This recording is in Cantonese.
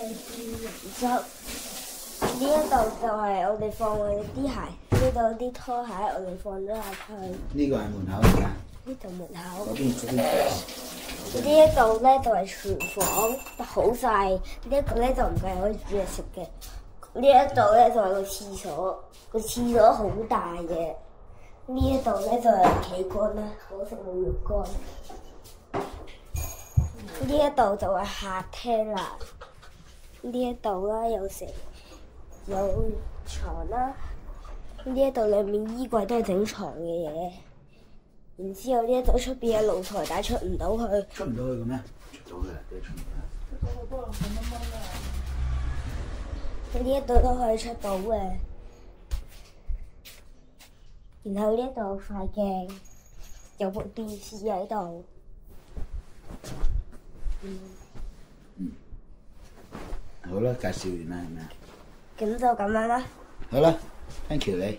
然之後呢一度就係我哋放我哋啲鞋，呢度啲拖鞋我哋放咗下去。呢個係門口嚟㗎。呢度門口。嗰邊。呢一度咧就係廚房，好細。呢一個咧就唔係可以煮嘢食嘅。呢一度咧就係個廁所，個廁所好大嘅。呢一度咧就係企缸啦，可惜冇浴缸。呢一度就係客廳啦。呢一度啦有床啦。呢一度兩面衣櫃都係整床嘅嘢。然之後呢一度出邊有露台，但係出唔到去。出唔到去嘅咩？出到嘅，都出唔到。呢一度都可以出到嘅。然後呢一度有塊鏡，有部電視喺度。好啦，介紹完啦，係咪啊？咁就咁樣啦。好啦 ，thank you 你。